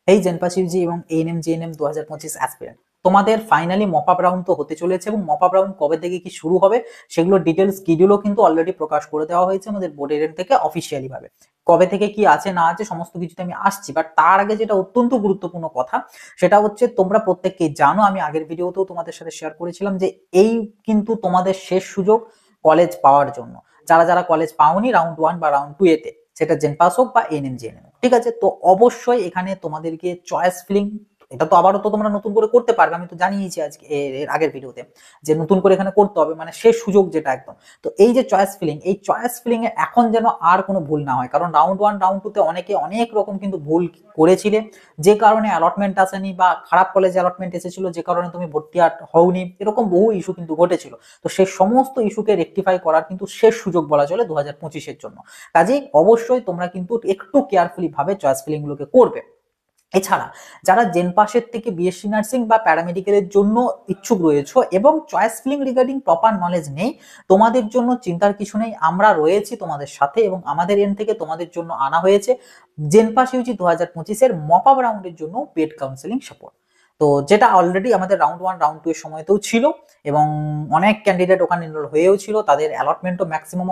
এই জেনপাস ইউজি এবং ANM GNM 2025 aspirant, তোমাদের ফাইনালি মপ আপ রাউন্ড তো হতে চলেছে এবং মপ আপ রাউন্ড কবে থেকে কি শুরু হবে সেগুলো ডিটেলস শিডিউলও কিন্তু অলরেডি প্রকাশ করে দেওয়া হয়েছে আমাদের বোর্ডের এন্ড থেকে অফিসিয়ালি ভাবে। কবে থেকে কি আছে না আছে সমস্ত কিছুতে আমি আসছি, বাট তার আগে যেটা অত্যন্ত গুরুত্বপূর্ণ কথা সেটা হচ্ছে তোমরা প্রত্যেককেই জানো, আমি আগের ভিডিওতেও তোমাদের সাথে শেয়ার করেছিলাম যে এই কিন্তু তোমাদের শেষ সুযোগ কলেজ পাওয়ার জন্য। যারা যারা কলেজ পাওনি রাউন্ড 1 বা রাউন্ড 2 এতে, সেটা জেনপাস হোক বা এএনএম জিএনএম, ঠিক আছে? তো অবশ্যই এখানে তোমাদেরকে চয়েস ফিলিং, এটা তো আবারও তো তোমরা নতুন করে করতে পারবে, আমি তো জানিয়েছি আজকে এর আগের ভিডিওতে যে নতুন করে এখানে করতে হবে, মানে শেষ সুযোগ যেটা একদম। তো এই যে চয়েস ফিলিং, এই চয়েস ফিলিং এ এখন যেন আর কোনো ভুল না হয়, কারণ রাউন্ড 1 রাউন্ড 2 তে অনেকে অনেক রকম কিন্তু ভুল করেছিলে, যে কারণে অ্যালটমেন্ট আসেনি বা খারাপ কলেজে অ্যালটমেন্ট এসেছিল, যে কারণে তুমি ভর্তি হওনি, এরকম বহু ইস্যু কিন্তু ঘটেছিল। তো সেই সমস্ত ইস্যুকে রেকটিফাই করার কিন্তু শেষ সুযোগ বলা চলে 2025-এর জন্য। কাজেই অবশ্যই তোমরা কিন্তু একটু কেয়ারফুলি ভাবে চয়েস ফিলিং গুলোকে করবে। এছাড়া যারা জেন পাসের থেকে বিএসসি নার্সিং বা প্যারামেডিক্যালের জন্য ইচ্ছুক রয়েছে এবং choice filling regarding proper knowledge নেই, তোমাদের জন্য চিন্তার কিছু নেই, আমরা রয়েছি তোমাদের সাথে এবং আমাদের এন্ড থেকে তোমাদের জন্য আনা হয়েছে জেন পাস ইউজি 2025-এর মপ আপ রাউন্ডের জন্য পেড কাউন্সেলিং সাপোর্ট। তো যেটা অলরেডি আমাদের রাউন্ড 1 রাউন্ড 2 এর সময়তেও ছিল এবং অনেক ক্যান্ডিডেট ওখানে এনরোল হয়েও ছিল, তাদের অ্যালটমেন্টও ম্যাক্সিমাম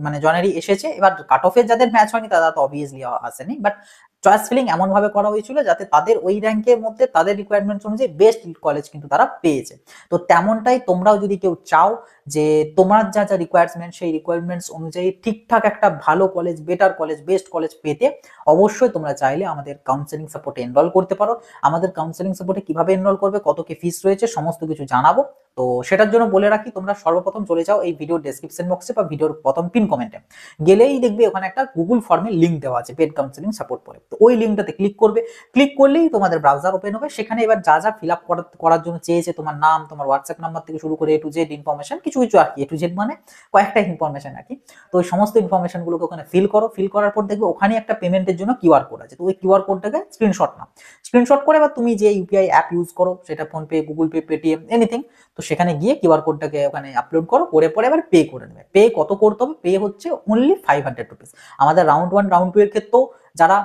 মানে জনেরই এসেছে। এবার কাট অফের যাদের ম্যাচ হয়নি তারা তো অবভিয়াসলি আসেনি, বাট চয়েস ফিলিং এমন ভাবে করা হয়েছিল যাতে তাদের ওই র্যাঙ্কের মধ্যে তাদের রিকোয়ারমেন্টস অনুযায়ী বেস্ট কলেজ কিন্তু তারা পেয়েছে। তো তেমনটাই তোমরাও যদি কেউ চাও যে তোমার যা যা রিকোয়ারমেন্ট সেই রিকোয়ারমেন্টস অনুযায়ী ঠিকঠাক একটা ভালো college, better college, best college পেতে অবশ্যই তোমরা চাইলে আমাদের কাউন্সেলিং সাপোর্টে এনরোল করতে পারো। আমাদের কাউন্সেলিং সাপোর্টে কিভাবে এনরোল করবে, কত কি ফিস রয়েছে, সমস্ত কিছু জানাবো। তো সেটার জন্য বলে রাখি, তোমরা সর্বপ্রথম চলে যাও এই ভিডিওর ডেসক্রিপশন বক্সে বা ভিডিওর প্রথম পিন কমেন্টে, গেলেই দেখবে ওখানে একটা গুগল ফর্মের লিঙ্ক দেওয়া আছে পেড কাউন্সেলিং সাপোর্ট বলে। তো ওই লিঙ্কটাতে ক্লিক করবে, ক্লিক করলেই তোমাদের ব্রাউজার ওপেন হবে। সেখানে এবার যা যা ফিল আপ করার জন্য চেয়েছে, তোমার নাম, তোমার হোয়াটসঅ্যাপ নাম্বার থেকে শুরু করে এ টু জেড ইনফরমেশন, কিছু কিছু আর কি, এ টু জেড মানে কয়েকটা ইনফরমেশন আর কি। তো ওই সমস্ত ইনফরমেশন গুলোকে ওখানে ফিল করো, ফিল করার পর দেখবে ওখানে একটা পেমেন্টের জন্য কিউআর কোড আছে। তো ওই কিউআর কোডটাকে স্ক্রিনশট নাও, স্ক্রিনশট করে এবার তুমি যে ইউপিআই অ্যাপ ইউজ করো, সেটা PhonePe, Google pay, Paytm, anything, তো সেখানে গিয়ে কিউআর কোডটাকে ওখানে আপলোড করো, করে পরে এবার পে করে নেবে। পে কত করতে হবে? পে হচ্ছে অনলি 500 রুপিস। আমাদের রাউন্ড 1 রাউন্ড 2 এর ক্ষেত্রেও যারা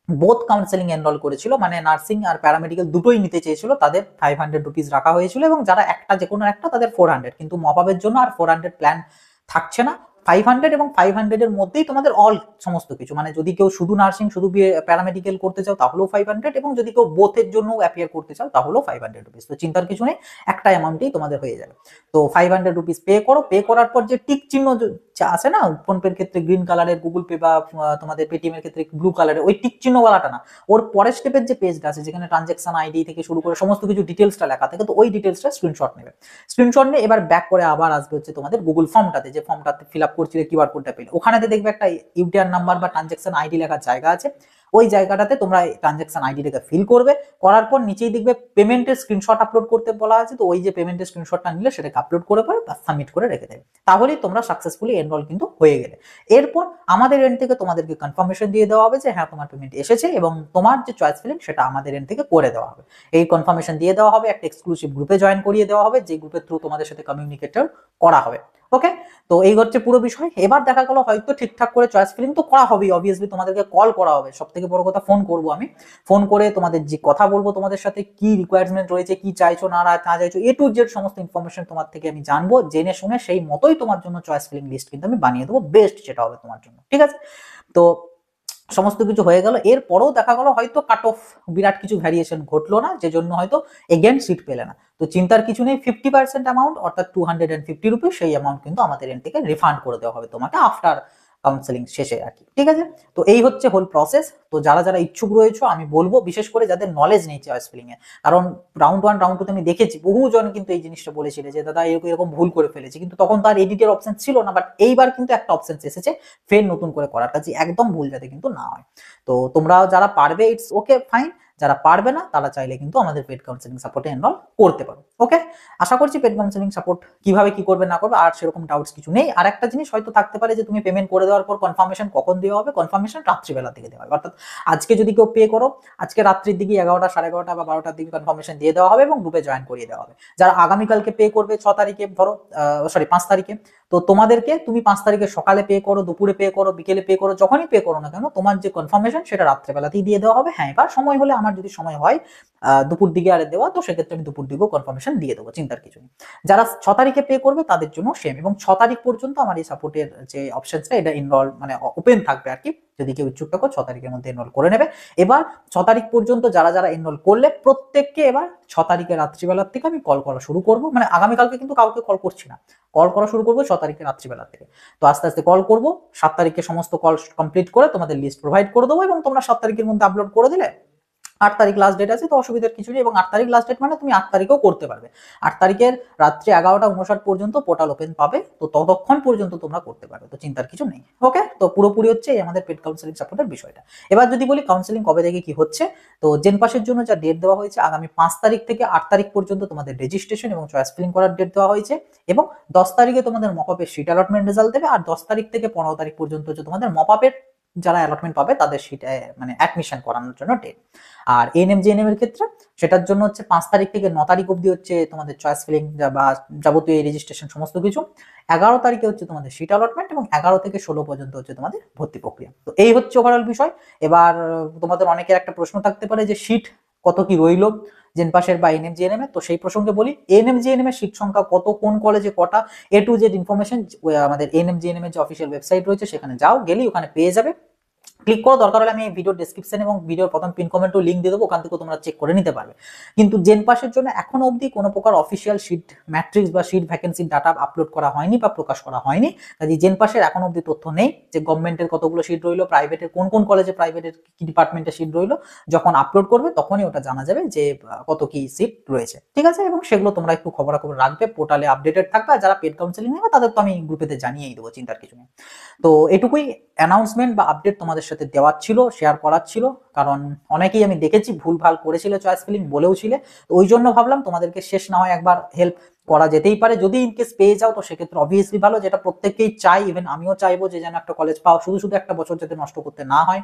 বোথ কাউন্সেলিং এনরোল করেছিল, মানে নার্সিং আর প্যারামেডিক্যাল দুটোই নিতে চেয়েছিল, তাদের 500 রুপিস রাখা হয়েছিল, এবং যারা একটা যে কোনো একটা তাদের 400। কিন্তু মপআপের জন্য আর 400 প্ল্যান থাকছে না, 500 এবং 500 এর মধ্যেই তোমাদের অল সমস্ত কিছু, মানে যদি কেউ শুধু নার্সিং শুধু প্যারামেডিক্যাল করতে চাও তাহলেও 500, এবং যদি কেউ বোথের জন্য অ্যাপিয়ার করতে চাও তাহলেও 500 রুপিস। তো চিন্তার কিছু নেই, একটা অ্যামাউন্টেই তোমাদের হয়ে যাবে। তো 500 রুপিস পে করো, পে করার পর যে টিক চিহ্ন আছে না ফোনপের ক্ষেত্রে গ্রিন কালারের, গুগল পে বা তোমাদের পেটিএম এর ক্ষেত্রে ব্লু কালারের, ওই টিক চিহ্নওয়ালাটা না, ওর পরের স্টেপের যে পেজটা আছে যেখানে ট্রানজাকশন আইডি থেকে শুরু করে সমস্ত কিছু ডিটেলসটা লেখা থাকে, তো ওই ডিটেলসটা স্ক্রিনশট নেবে। স্ক্রিনশট নিয়ে এবার ব্যাক করে আবার আসবে হচ্ছে তোমাদের গুগল ফর্মটাতে, যে ফর্মটাতে ফিল আপ করছিলে কিউআর কোডটা পেলে, ওখানেতে দেখবে একটা ইউটিআর নাম্বার বা ট্রানজাকশন আইডি লেখার জায়গা আছে। ওই জায়গাটাতে তোমরা ট্রানজাকশন আইডিটাকে ফিল করবে, করার পর নিচেই দেখবে পেমেন্টের স্ক্রিনশট আপলোড করতে বলা আছে। তো ওই যে পেমেন্টের স্ক্রিনশটটা নিলে সেটাকে আপলোড করে পরে সাবমিট করে রেখে দেবে, তাহলেই তোমরা সাকসেসফুলি এনরোল কিন্তু হয়ে গেলে। এরপর আমাদের এন্ড থেকে তোমাদেরকে কনফার্মেশন দিয়ে দেওয়া হবে যে হ্যাঁ তোমার পেমেন্ট এসেছে, এবং তোমার যে চয়েস ফিলিং সেটা আমাদের এন্ড থেকে করে দেওয়া হবে। এই কনফার্মেশন দিয়ে দেওয়া হবে, একটা এক্সক্লুসিভ গ্রুপে জয়েন করিয়ে দেওয়া হবে, যে গ্রুপের থ্রু তোমাদের সাথে কমিউনিকেটর করা হবে। ওকে, তো এই হচ্ছে পুরো বিষয়। এবার দেখা গেল হয়তো ঠিকঠাক করে চয়েস ফিলিং তো করা হবেই, অবভিয়াসলি তোমাদেরকে কল করা হবে, সব থেকে বড় কথা ফোন করবো আমি, ফোন করে তোমাদের যে কথা বলবো, তোমাদের সাথে কি রিকোয়ারমেন্ট রয়েছে, কি চাইছো না চাইছো, এ টু জেড সমস্ত ইনফরমেশন তোমার থেকে আমি জানবো, জেনে শুনে সেই মতোই তোমার জন্য চয়েস ফিলিং লিস্ট কিন্তু আমি বানিয়ে দেবো, বেস্ট যেটা হবে তোমার জন্য। ঠিক আছে, তো সমস্ত কিছু হয়ে গেল। এরপরেও দেখা গেল হয়তো কাট অফ বিরাট কিছু ভ্যারিয়েশন ঘটলো না, যে জন্য হয়তো এগেন সিট পেলে না। তো চিন্তার কিছু নেই, 50% অ্যামাউন্ট অর্থাৎ 250 রুপিস, সেই অ্যামাউন্ট কিন্তু আমাদের এন্ড থেকে রিফান্ড করে দেওয়া হবে তোমাকে আফটার কাউন্সেলিং শেষে আর কি। ঠিক আছে, তো এই হচ্ছে হোল প্রসেস। তো যারা যারা ইচ্ছুক রয়েছে, আমি বলবো বিশেষ করে যাদের নলেজ নেই চয়েস ফিলিং এ, কারণ রাউন্ড 1 রাউন্ড 2 তে আমি দেখেছি বহুজন কিন্তু এই জিনিসটা বলেছিল যে দাদা এরকম এরকম ভুল করে ফেলেছি, কিন্তু তখন তার এডিটের অপশন ছিল না, বাট এইবার কিন্তু একটা অপশন এসেছে ফের নতুন করে করার, কাছে একদম ভুল যাতে কিন্তু না হয়। তো তোমরা যারা পারবে ইটস ওকে ফাইন, যারা পারবে না তারা চাইলে কিন্তু আমাদের পেড কাউন্সেলিং সাপোর্টে এনরোল করতে পারো। ওকে, আশা করছি পেড কাউন্সেলিং সাপোর্ট কিভাবে কি করবে না করবে আর সেরকম ডাউটস কিছু নেই। আর একটা জিনিস হয়তো থাকতে পারে যে তুমি পেমেন্ট করে দেওয়ার পর কনফার্মেশন কখন দেওয়া হবে, কনফার্মেশন রাত্রিবেলা থেকে দেওয়া হবে, অর্থাৎ আজকে যদি কেউ পে করো, আজকে রাত্রির দিকে 11টা 11:30 বা 12টার দিকে কনফার্মেশন দিয়ে দেওয়া হবে এবং গ্রুপে জয়েন করিয়ে দেওয়া হবে। যারা আগামীকালকে পে করবে 6 তারিখে, ধরো 5 তারিখে, তো তোমাদেরকে তুমি 5 তারিখে সকালে পে করো, দুপুরে পে করো, বিকেলে পে করো, যখনই পে করো না কেন তোমার যে কনফার্মেশন সেটা রাত্রেবেলাতেই দিয়ে দেওয়া হবে। হ্যাঁ, এবার সময় হলে আমার যদি সময় হয় দুপুর দিকে আরে দেওয়া, তো সেক্ষেত্রে আমি দুপুর দিকেও কনফার্মেশন দিয়ে দেবো, চিন্তার কিছু নেই। যারা 6 তারিখে পে করবে তাদের জন্য সেম, এবং 6 তারিখ পর্যন্ত আমার এই সাপোর্টের যে অপশনসটা এটা ইনরোল মানে ওপেন থাকবে আর কি। যদি কেউ ইচ্ছুক থাকো 6 তারিখের মধ্যে এনরোল করে নেবে। এবার 6 তারিখ পর্যন্ত যারা যারা এনরোল করলে প্রত্যেককে এবার 6 তারিখে রাত্রিবেলার থেকে আমি কল করা শুরু করব, মানে আগামীকালকে কিন্তু কাউকে কল করছি না, কল করা শুরু করবো 6 তারিখে রাত্রিবেলা থেকে। তো আস্তে আস্তে কল করব, 7 তারিখে সমস্ত কল কমপ্লিট করে তোমাদের লিস্ট প্রোভাইড করে দেবো, এবং তোমরা 7 তারিখের মধ্যে আপলোড করে দিলে 8 তারিখ লাস্ট ডেট আছে, তো অসুবিধার কিছু নেই। এবং 8 তারিখ লাস্ট ডেট মানে তুমি 8 তারিখেও করতে পারবে। 8 তারিখের রাত্রি 11টা 59 পর্যন্ত পোর্টাল ওপেন পাবে, তো ততক্ষণ পর্যন্ত তোমরা করতে পারবে, তো চিন্তার কিছু নেই। ওকে, তো পুরোপুরি হচ্ছে এই আমাদের পেড কাউন্সেলিং সাপোর্টের বিষয়টা। এবার যদি বলি কাউন্সেলিং কবে থেকে কি হচ্ছে, তো জেনপাসের জন্য যা ডেট দেওয়া হয়েছে আগামী 5 তারিখ থেকে 8 তারিখ পর্যন্ত তোমাদের রেজিস্ট্রেশন এবং চয়েস ফিলিং করার ডেট দেওয়া হয়েছে, এবং 10 তারিখে তোমাদের মপআপের সিট অ্যালটমেন্ট রেজাল্ট দেবে, আর 10 তারিখ থেকে 15 তারিখ পর্যন্ত হচ্ছে তোমাদের মপআপের যারা অ্যালটমেন্ট পাবে তাদের সিট মানে অ্যাডমিশন করানোর জন্য ডেট। আর এএনএম জিএনএম এর ক্ষেত্রে সেটার জন্য হচ্ছে 5 তারিখ থেকে 9 তারিখ অবধি হচ্ছে তোমাদের চয়েস ফিলিং বা যাবতীয় রেজিস্ট্রেশন সমস্ত কিছু। 11 তারিখে হচ্ছে তোমাদের সিট অ্যালটমেন্ট, এবং 11 থেকে 16 পর্যন্ত হচ্ছে তোমাদের ভর্তি প্রক্রিয়া। তো এই হচ্ছে ওভারঅল বিষয়। এবার তোমাদের অনেকের একটা প্রশ্ন থাকতে পারে যে সিট কত কি রইলো জেনপাসের বা এএনএম জিএনএম এর। তো সেই প্রসঙ্গে বলি, এএনএম জিএনএম এর সিট সংখ্যা কত, কোন কলেজে কটা, এ টু জেড ইনফরমেশন আমাদের এএনএম জিএনএম এর যে অফিসিয়াল ওয়েবসাইট রয়েছে সেখানে যাও, গেলেই ওখানে পেয়ে যাবে। ক্লিক করো, দরকার হলে আমি ভিডিও ডেসক্রিপশন এবং ভিডিওর প্রথম পিন কমেন্টও লিংক দিয়ে দেবো, ওখান থেকে তোমরা চেক করে নিতে পারবে। কিন্তু জেনপাসের জন্য এখনো অবধি কোনো প্রকার অফিসিয়াল সিট ম্যাট্রিক্স বা সিট ভ্যাকেন্সি ডাটা আপলোড করা হয়নি বা প্রকাশ করা হয়নি। কাজে জেনপাসের এখনো অবধি তথ্য নেই যে গভর্নমেন্টের কতগুলো সিট রইলো, প্রাইভেটের কোন কোন কলেজে প্রাইভেটের কি ডিপার্টমেন্টের সিট রইলো। যখন আপলোড করবে তখনই ওটা জানা যাবে যে কত কি সিট রয়েছে, ঠিক আছে। এবং সেগুলো তোমরা একটু খবরাখবর রাখবে, পোর্টালে আপডেটেড থাকবে। আর যারা পেড কাউন্সেলিং নেবে তাদের তো আমি গ্রুপেতে জানিয়েই দেবো, চিন্তার কিছু নেই। তো এটুকুই অ্যানাউন্সমেন্ট বা আপডেট তোমাদের সাথে দেওয়ার ছিল, শেয়ার করার ছিল। কারণ অনেকেই আমি দেখেছি ভুলভাল করেছিল চয়েস ফিলিং, বলেও ছিলে, তো ওই জন্য ভাবলাম তোমাদেরকে শেষ না হয় একবার হেল্প করা যেতেই পারে। যদি ইনকেস পেয়ে যাও তো সেক্ষেত্রে অবভিয়াসলি ভালো, যেটা প্রত্যেককেই চাই, ইভেন আমিও চাইবো যে যেন একটা কলেজ পাও, শুধু শুধু একটা বছর যাতে নষ্ট করতে না হয়।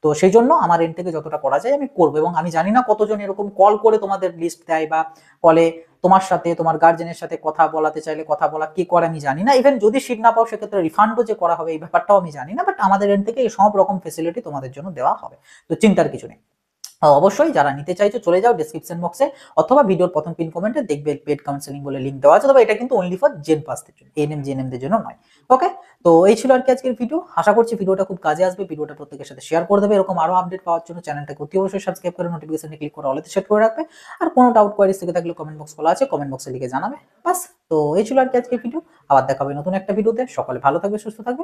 তো সেই জন্য আমার এন্ড থেকে যতটা করা যায় আমি করবো। এবং আমি জানি না কতজন এরকম কল করে তোমাদের লিস্ট দেয়, বা কলে তোমার সাথে তোমার গার্জেনের সাথে কথা বলাতে চাইলে কথা বলা কি করে আমি জানি না। ইভেন যদি সিট না পাও সেক্ষেত্রে রিফান্ডও যে করা হবে এই ব্যাপারটাও আমি জানি না, বাট আমাদের এন্ড থেকে এই সব রকম ফেসিলিটি তোমাদের জন্য দেওয়া হবে, তো চিন্তার কিছু নেই। অবশ্যই যারা নিতে চাইছো চলে যাও ডেসক্রিপশন বক্সে, অথবা ভিডিওর প্রথম পিন কমেন্টে দেখবে পেড কাউন্সেলিং বলে লিংক দেওয়া আছে। তবে এটা কিন্তু অনলি ফর জেনপাসদের জন্য, এএনএম জিএনএম দের জন্য নয়। ওকে, তো এই ছিল আর কি আজকের ভিডিও। আশা করছি ভিডিওটা খুব কাজে আসবে, ভিডিওটা প্রত্যেকের সাথে শেয়ার করে দেবে। এরকম আরো আপডেট পাওয়ার জন্য চ্যানেলটাকে অতি অবশ্যই সাবস্ক্রাইব করে নোটিফিকেশনে ক্লিক করে অলতে সেট করে রাখবে। আর কোনো ডাউট কোয়ারিজ থেকে থাকলে কমেন্ট বক্স খোলা আছে, কমেন্ট বক্সে লিখে জানাবে। বাস, তো এই ছিল আর কি আজকের ভিডিও। আবার দেখা হবে নতুন একটা ভিডিওতে। সকলে ভালো থাকবে, সুস্থ থাকবে।